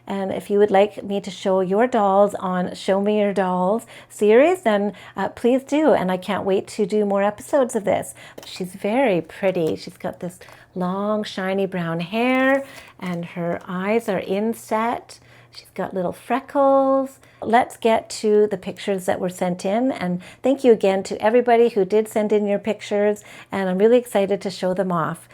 And if you would like me to show your dolls on Show Me Your Dolls series, then please do. And I can't wait to do more episodes of this. She's very pretty. She's got this long, shiny brown hair, and her eyes are inset. She's got little freckles. Let's get to the pictures that were sent in. And thank you again to everybody who did send in your pictures. And I'm really excited to show them off.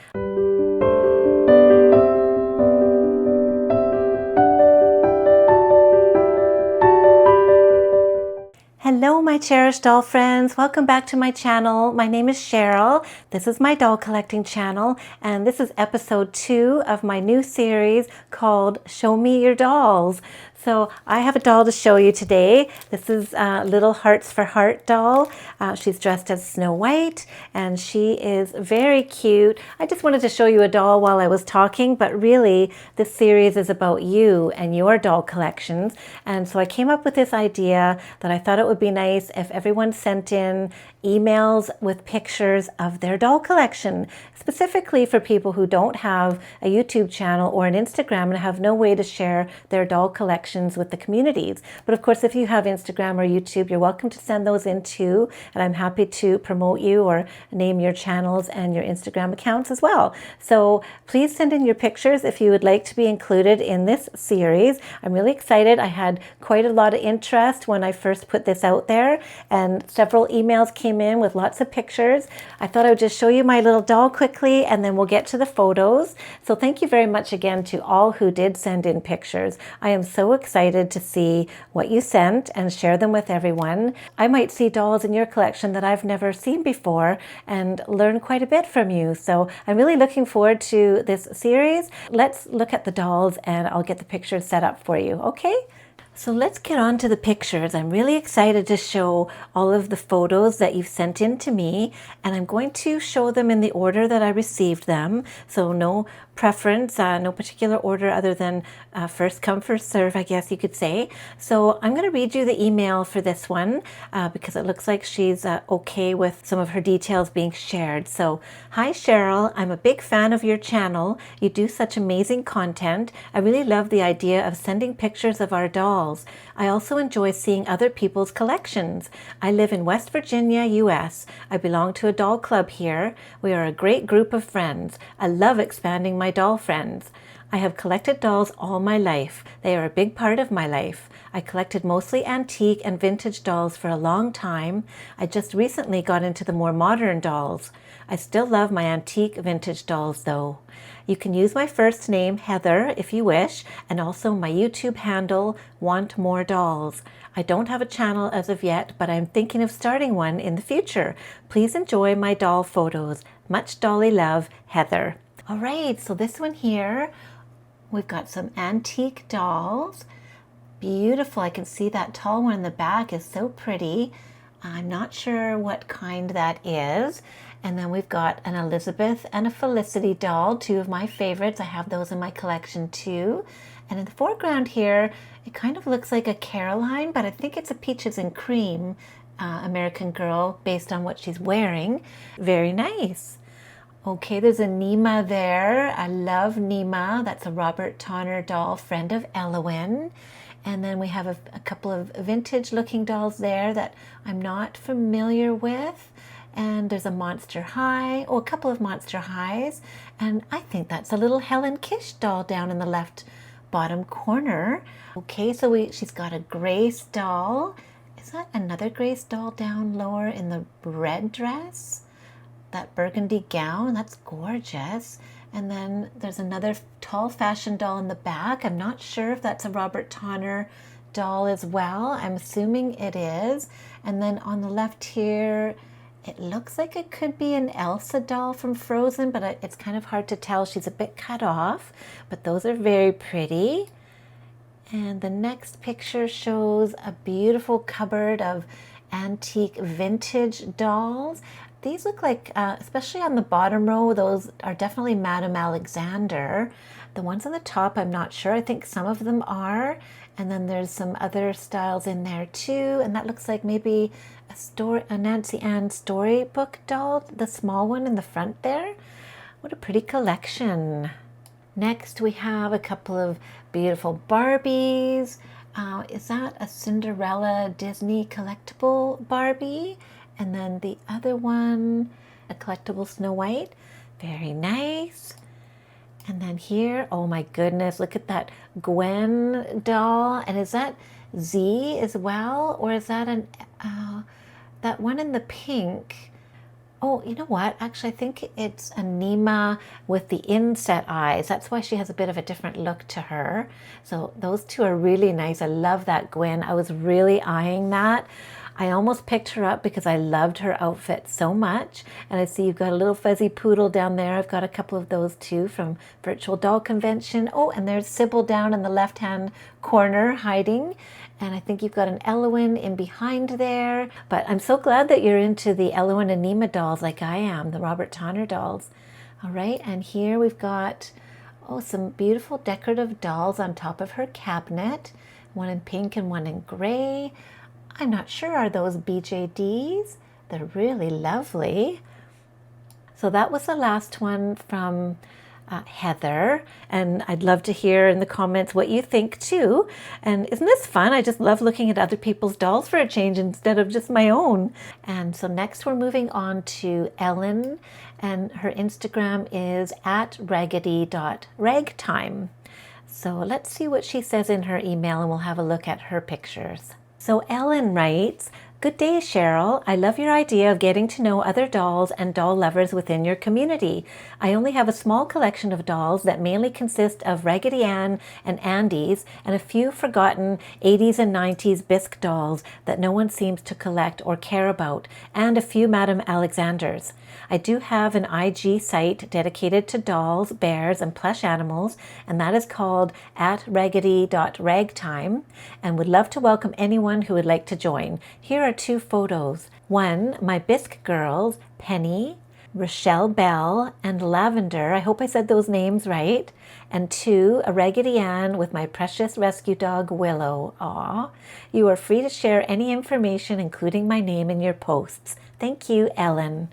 Hello, my cherished doll friends. Welcome back to my channel. My name is Cheryl. This is my doll collecting channel, and this is episode 2 of my new series called Show Me Your Dolls. So I have a doll to show you today. This is Little Hearts for Heart doll. She's dressed as Snow White, and she is very cute. I just wanted to show you a doll while I was talking, but really this series is about you and your doll collections. And so I came up with this idea that I thought it would be nice if everyone sent in emails with pictures of their doll collection, specifically for people who don't have a YouTube channel or an Instagram and have no way to share their doll collections with the communities. But of course, if you have Instagram or YouTube, you're welcome to send those in too, and I'm happy to promote you or name your channels and your Instagram accounts as well. So please send in your pictures if you would like to be included in this series. I'm really excited. I had quite a lot of interest when I first put this out there, and several emails came in with lots of pictures. I thought I would just show you my little doll quickly, and then we'll get to the photos. So thank you very much again to all who did send in pictures. I am so excited to see what you sent and share them with everyone. I might see dolls in your collection that I've never seen before and learn quite a bit from you. So I'm really looking forward to this series. Let's look at the dolls and I'll get the pictures set up for you, okay? So let's get on to the pictures. I'm really excited to show all of the photos that you've sent in to me, and I'm going to show them in the order that I received them. So no preference, no particular order other than first come, first serve, I guess you could say. So I'm going to read you the email for this one because it looks like she's okay with some of her details being shared. So, hi Cheryl, I'm a big fan of your channel. You do such amazing content. I really love the idea of sending pictures of our dolls. I also enjoy seeing other people's collections. I live in West Virginia, US. I belong to a doll club here. We are a great group of friends. I love expanding my doll friends. I have collected dolls all my life. They are a big part of my life. I collected mostly antique and vintage dolls for a long time. I just recently got into the more modern dolls. I still love my antique vintage dolls though. You can use my first name, Heather, if you wish, and also my YouTube handle, Want More Dolls. I don't have a channel as of yet, but I'm thinking of starting one in the future. Please enjoy my doll photos. Much dolly love, Heather. All right, so this one here, we've got some antique dolls. Beautiful. I can see that tall one in the back is so pretty. I'm not sure what kind that is. And then we've got an Elizabeth and a Felicity doll, two of my favorites. I have those in my collection too. And in the foreground here, it kind of looks like a Caroline, but I think it's a Peaches and Cream American Girl based on what she's wearing. Very nice. Okay, there's a Nima there. I love Nima. That's a Robert Tonner doll, friend of Elowin. And then we have a couple of vintage looking dolls there that I'm not familiar with. And there's a Monster High, a couple of Monster Highs. And I think that's a little Helen Kish doll down in the left bottom corner. Okay, so she's got a Grace doll. Is that another Grace doll down lower in the red dress? That burgundy gown, that's gorgeous. And then there's another tall fashion doll in the back. I'm not sure if that's a Robert Tonner doll as well. I'm assuming it is. And then on the left here, it looks like it could be an Elsa doll from Frozen, but it's kind of hard to tell. She's a bit cut off, but those are very pretty. And the next picture shows a beautiful cupboard of antique vintage dolls. These look like, especially on the bottom row, those are definitely Madame Alexander. The ones on the top, I'm not sure. I think some of them are. And then there's some other styles in there too. And that looks like maybe a Nancy Ann storybook doll, the small one in the front there. What a pretty collection. Next, we have a couple of beautiful Barbies. Is that a Cinderella Disney collectible Barbie? And then the other one, a collectible Snow White. Very nice. And then here, oh my goodness, look at that Gwen doll. And is that Z as well? Or is that that one in the pink? Oh, you know what? Actually, I think it's a Nima with the inset eyes. That's why she has a bit of a different look to her. So those two are really nice. I love that Gwen. I was really eyeing that. I almost picked her up because I loved her outfit so much. And I see you've got a little fuzzy poodle down there. I've got a couple of those too from Virtual Doll Convention. Oh, and there's Sybil down in the left-hand corner hiding. And I think you've got an Elowin in behind there. But I'm so glad that you're into the Elowin and Nima dolls like I am, the Robert Tonner dolls. All right, and here we've got, oh, some beautiful decorative dolls on top of her cabinet. One in pink and one in gray. I'm not sure, are those BJDs? They're really lovely. So that was the last one from Heather, and I'd love to hear in the comments what you think too. And isn't this fun? I just love looking at other people's dolls for a change instead of just my own. And so next we're moving on to Ellen, and her Instagram is at raggedy.ragtime. So let's see what she says in her email, and we'll have a look at her pictures. So Ellen writes, "Good day, Cheryl. I love your idea of getting to know other dolls and doll lovers within your community. I only have a small collection of dolls that mainly consist of Raggedy Ann and Andes and a few forgotten 80s and 90s bisque dolls that no one seems to collect or care about, and a few Madame Alexanders. I do have an IG site dedicated to dolls, bears, and plush animals, and that is called at raggedy.ragtime, and would love to welcome anyone who would like to join. Here are two photos. One, my bisque girls, Penny, Rochelle Bell, and Lavender. I hope I said those names right. And two, a Raggedy Ann with my precious rescue dog, Willow. Aw. You are free to share any information, including my name, in your posts. Thank you, Ellen."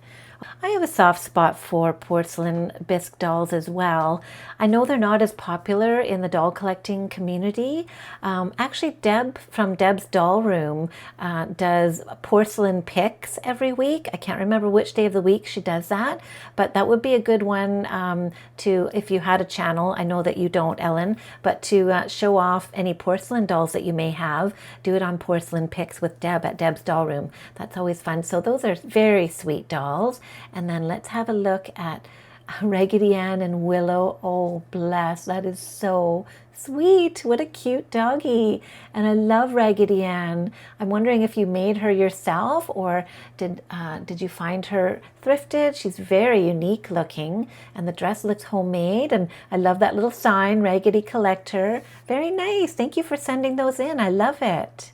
I have a soft spot for porcelain bisque dolls as well. I know they're not as popular in the doll collecting community. Actually, Deb from Deb's Doll Room does porcelain picks every week. I can't remember which day of the week she does that, but that would be a good one to, if you had a channel, I know that you don't, Ellen, but to show off any porcelain dolls that you may have, do it on porcelain picks with Deb at Deb's Doll Room. That's always fun. So those are very sweet dolls. And then let's have a look at Raggedy Ann and Willow. Oh, bless. That is so sweet. What a cute doggy. And I love Raggedy Ann. I'm wondering if you made her yourself, or did you find her thrifted? She's very unique looking, and the dress looks homemade. And I love that little sign, Raggedy Collector. Very nice. Thank you for sending those in. I love it.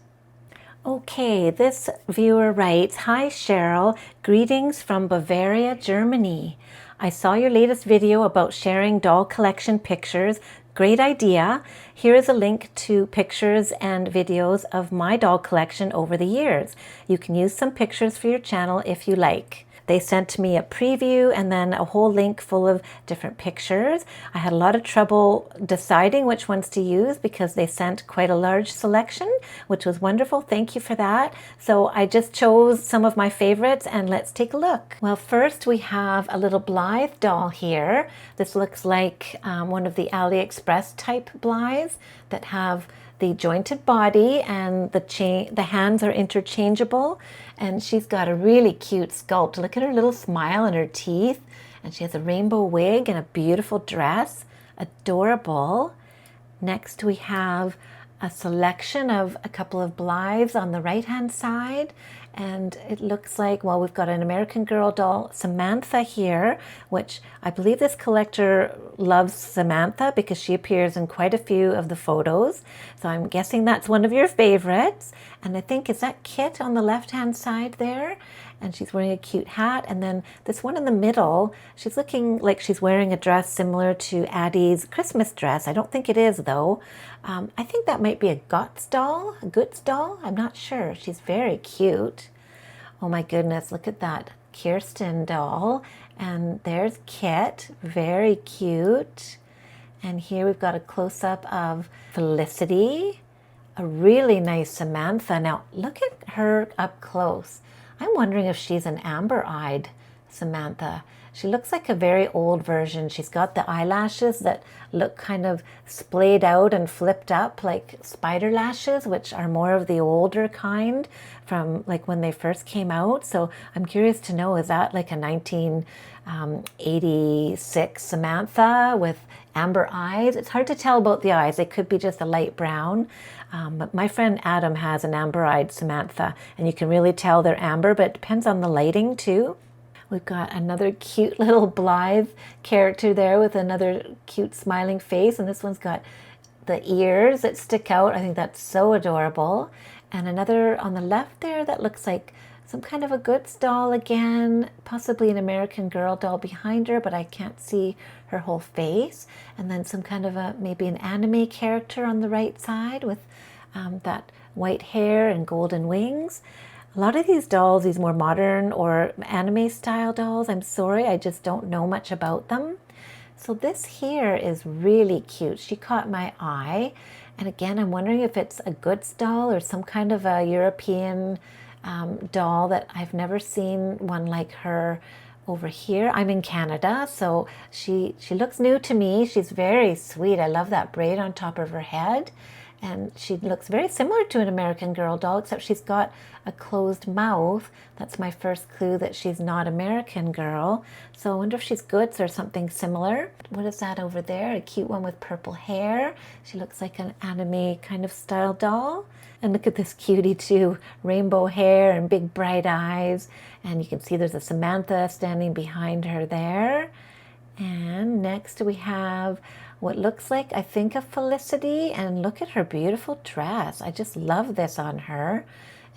Okay, this viewer writes, "Hi Cheryl, greetings from Bavaria, Germany. I saw your latest video about sharing doll collection pictures. Great idea. Here is a link to pictures and videos of my doll collection over the years. You can use some pictures for your channel if you like." They sent me a preview and then a whole link full of different pictures. I had a lot of trouble deciding which ones to use because they sent quite a large selection, which was wonderful. Thank you for that. So I just chose some of my favorites, and let's take a look. Well, first we have a little Blythe doll here. This looks like one of the AliExpress type Blythes that have the jointed body, and the hands are interchangeable, and she's got a really cute sculpt. Look at her little smile and her teeth, and she has a rainbow wig and a beautiful dress. Adorable. Next we have a selection of a couple of Blythes on the right hand side, and it looks like, well, we've got an American Girl doll, Samantha here, which I believe this collector loves Samantha because she appears in quite a few of the photos. So I'm guessing that's one of your favorites. And I think, is that Kit on the left hand side there? And she's wearing a cute hat. And then this one in the middle, she's looking like she's wearing a dress similar to Addie's Christmas dress. I don't think it is though. I think that might be a Gotts doll, a Goots doll. I'm not sure. She's very cute. Oh my goodness, look at that Kirsten doll. And there's Kit, very cute. And here we've got a close-up of Felicity, a really nice Samantha. Now look at her up close. I'm wondering if she's an amber-eyed Samantha. She looks like a very old version. She's got the eyelashes that look kind of splayed out and flipped up like spider lashes, which are more of the older kind from like when they first came out. So I'm curious to know, is that like a 1986 Samantha with amber eyes? It's hard to tell about the eyes. They could be just a light brown. But my friend Adam has an amber-eyed Samantha, and you can really tell they're amber, but it depends on the lighting too. We've got another cute little Blythe character there with another cute smiling face. And this one's got the ears that stick out. I think that's so adorable. And another on the left there that looks like some kind of a Goods doll again, possibly an American Girl doll behind her, but I can't see her whole face. And then some kind of maybe an anime character on the right side with that white hair and golden wings. A lot of these dolls, these more modern or anime style dolls, I'm sorry, I just don't know much about them. So this here is really cute. She caught my eye. And again, I'm wondering if it's a Goods doll or some kind of a European doll that I've never seen one like her over here. I'm in Canada, so she looks new to me. She's very sweet. I love that braid on top of her head. And she looks very similar to an American Girl doll, except she's got a closed mouth. That's my first clue that she's not American Girl. So I wonder if she's Goods or something similar. What is that over there? A cute one with purple hair. She looks like an anime kind of style doll. And look at this cutie too. Rainbow hair and big bright eyes. And you can see there's a Samantha standing behind her there. And next we have what looks like, I think, a Felicity. And look at her beautiful dress. I just love this on her.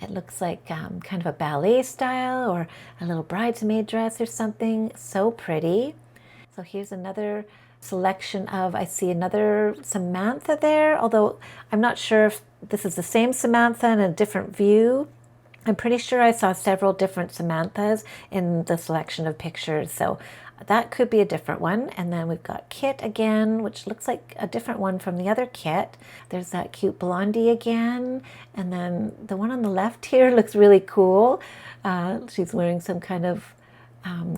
It looks like kind of a ballet style or a little bridesmaid dress or something. So pretty. So here's another selection of, I see another Samantha there, although I'm not sure if this is the same Samantha in a different view. I'm pretty sure I saw several different Samanthas in the selection of pictures, so that could be a different one. And then we've got Kit again, which looks like a different one from the other Kit. There's that cute Blondie again. And then the one on the left here looks really cool. She's wearing some kind of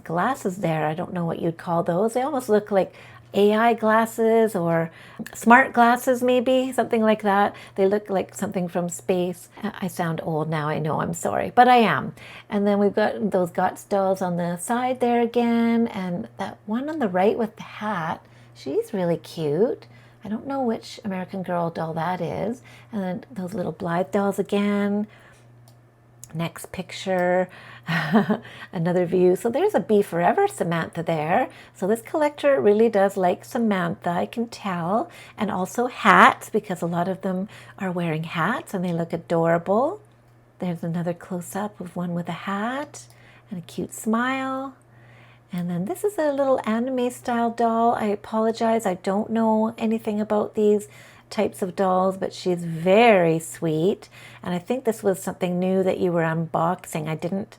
glasses there. I don't know what you'd call those. They almost look like AI glasses or smart glasses, maybe, something like that. They look like something from space. I sound old now, I know, I'm sorry, but I am. And then we've got those Goods dolls on the side there again, and that one on the right with the hat, she's really cute. I don't know which American Girl doll that is. And then those little Blythe dolls again. Next picture, another view. So there's a Be Forever Samantha there. So this collector really does like Samantha, I can tell. And also hats, because a lot of them are wearing hats and they look adorable. There's another close-up of one with a hat and a cute smile. And then this is a little anime style doll. I apologize, I don't know anything about these types of dolls, but she's very sweet. And I think this was something new that you were unboxing. I didn't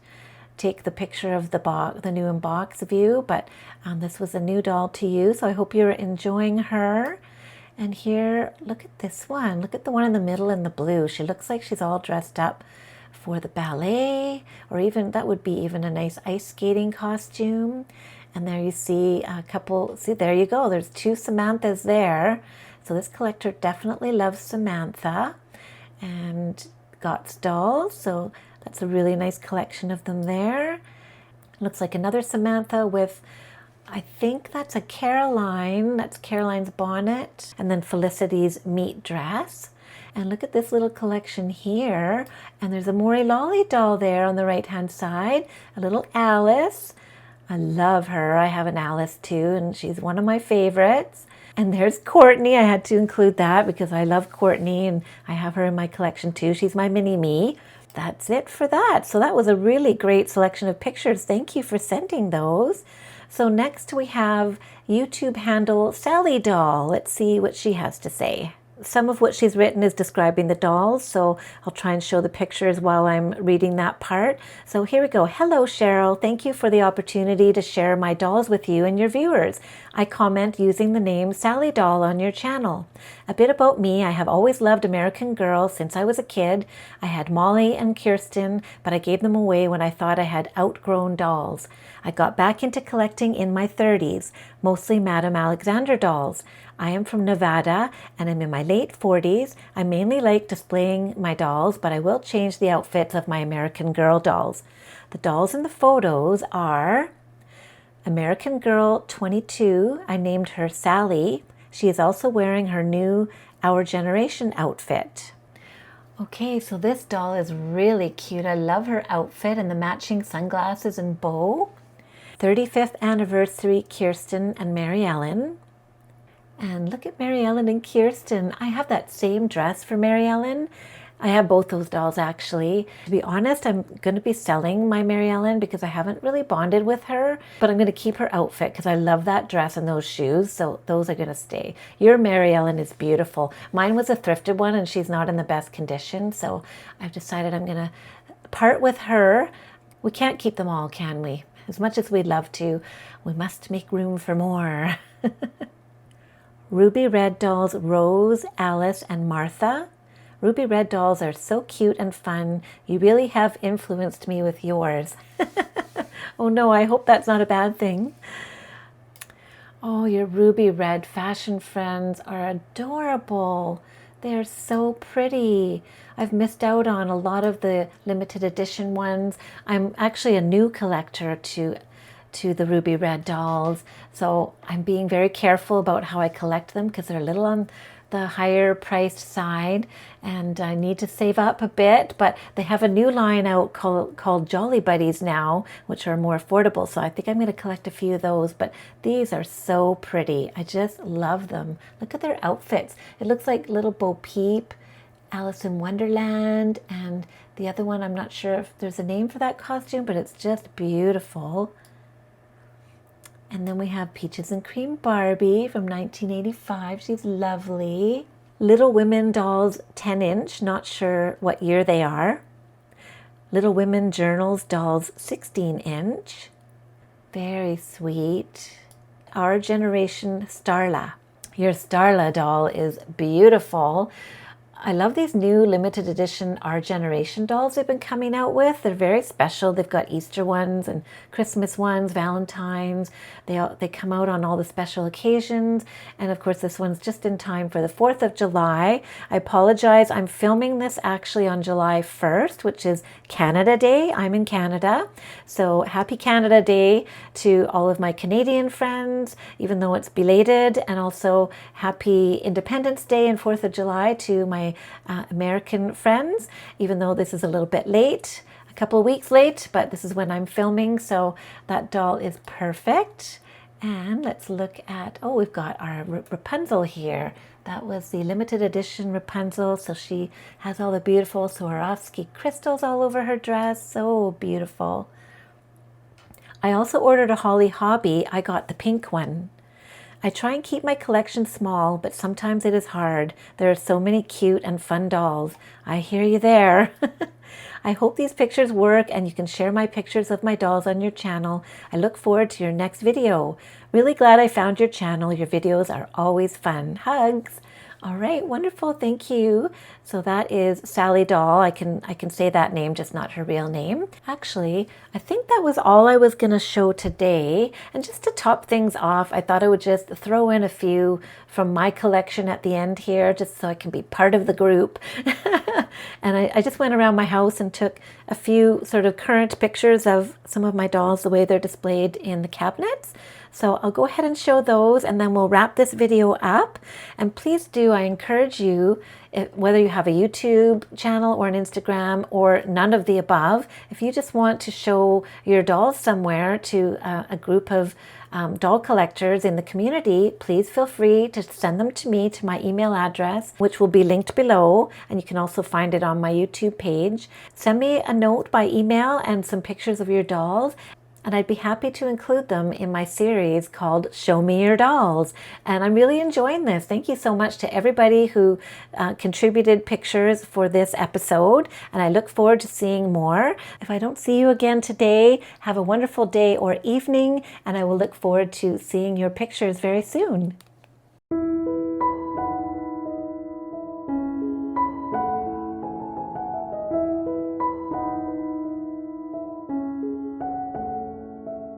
take the picture of the new unbox view, but this was a new doll to you, so I hope you're enjoying her. And here, look at this one. Look at the one in the middle in the blue. She looks like she's all dressed up for the ballet, or even that would be even a nice ice skating costume. And there you see a couple, see, there you go. There's two Samanthas there. So this collector definitely loves Samantha and Goods dolls. So that's a really nice collection of them there. Looks like another Samantha with, I think that's a Caroline. That's Caroline's bonnet. And then Felicity's meat dress. And look at this little collection here. And there's a Maury Lolly doll there on the right-hand side. A little Alice. I love her. I have an Alice too, and she's one of my favorites. And there's Courtney. I had to include that because I love Courtney and I have her in my collection too. She's my mini-me. That's it for that. So that was a really great selection of pictures. Thank you for sending those. So next we have YouTube handle Sally Doll. Let's see what she has to say. some of what she's written is describing the dolls, so I'll try and show the pictures while I'm reading that part. So here we go. Hello, Cheryl. Thank you for the opportunity to share my dolls with you and your viewers. I comment using the name Sally Doll on your channel. A bit about me, I have always loved American Girl since I was a kid. I had Molly and Kirsten, but I gave them away when I thought I had outgrown dolls. I got back into collecting in my 30s, mostly Madame Alexander dolls. I am from Nevada and I'm in my late 40s. I mainly like displaying my dolls, but I will change the outfits of my American Girl dolls. The dolls in the photos are American Girl 22. I named her Sally. She is also wearing her new Our Generation outfit. Okay, so this doll is really cute. I love her outfit and the matching sunglasses and bow. 35th anniversary Kirsten and Mary Ellen. And look at Mary Ellen and Kirsten. I have that same dress for Mary Ellen. I have both those dolls actually. To be honest, I'm going to be selling my Mary Ellen because I haven't really bonded with her, but I'm going to keep her outfit because I love that dress and those shoes, so those are going to stay. Your Mary Ellen is beautiful. Mine was a thrifted one and she's not in the best condition, so I've decided I'm going to part with her. We can't keep them all, can we? As much as we'd love to, we must make room for more. Ruby Red dolls Rose, Alice, and Martha. Ruby Red dolls are so cute and fun. You really have influenced me with yours. Oh no, I hope that's not a bad thing. Oh, your Ruby Red fashion friends are adorable. They're so pretty. I've missed out on a lot of the limited edition ones. I'm actually a new collector to the Ruby Red dolls, so I'm being very careful about how I collect them because they're a little on the higher priced side and I need to save up a bit, but they have a new line out called Jolly Buddies now, which are more affordable, so I think I'm going to collect a few of those. But these are so pretty. I just love them. Look at their outfits. It looks like Little Bo Peep, Alice in Wonderland, and the other one, I'm not sure if there's a name for that costume, but it's just beautiful. And then we have Peaches and Cream Barbie from 1985. She's lovely. Little Women dolls 10-inch, not sure what year they are. Little Women Journals dolls 16-inch. Very sweet. Our Generation Starla. Your Starla doll is beautiful. I love these new limited edition Our Generation dolls they've been coming out with. They're very special. They've got Easter ones and Christmas ones, Valentine's. They come out on all the special occasions. And of course, this one's just in time for the 4th of July. I apologize. I'm filming this actually on July 1st, which is Canada Day. I'm in Canada. So happy Canada Day to all of my Canadian friends, even though it's belated. And also happy Independence Day and 4th of July to my American friends, even though this is a little bit late, a couple of weeks late, but this is when I'm filming, so that doll is perfect. And let's look at, oh, we've got our Rapunzel here. That was the limited edition Rapunzel, so she has all the beautiful Swarovski crystals all over her dress, so beautiful. I also ordered a Holly Hobby. I got the pink one. I try and keep my collection small, but sometimes it is hard. There are so many cute and fun dolls. I hear you there. I hope these pictures work and you can share my pictures of my dolls on your channel. I look forward to your next video. Really glad I found your channel. Your videos are always fun. Hugs. All right, wonderful, thank you. So that is Sally Doll. I can say that name, just not her real name. Actually, I think that was all I was gonna show today. And just to top things off, I thought I would just throw in a few from my collection at the end here, just so I can be part of the group. And I just went around my house and took a few sort of current pictures of some of my dolls, the way they're displayed in the cabinets. So I'll go ahead and show those and then we'll wrap this video up. And please do, I encourage you, whether you have a YouTube channel or an Instagram or none of the above, if you just want to show your dolls somewhere to a group of doll collectors in the community, please feel free to send them to me to my email address, which will be linked below, and you can also find it on my YouTube page. Send me a note by email and some pictures of your dolls. and I'd be happy to include them in my series called Show Me Your Dolls. And I'm really enjoying this. Thank you so much to everybody who contributed pictures for this episode, and I look forward to seeing more. If I don't see you again today, have a wonderful day or evening, and I will look forward to seeing your pictures very soon.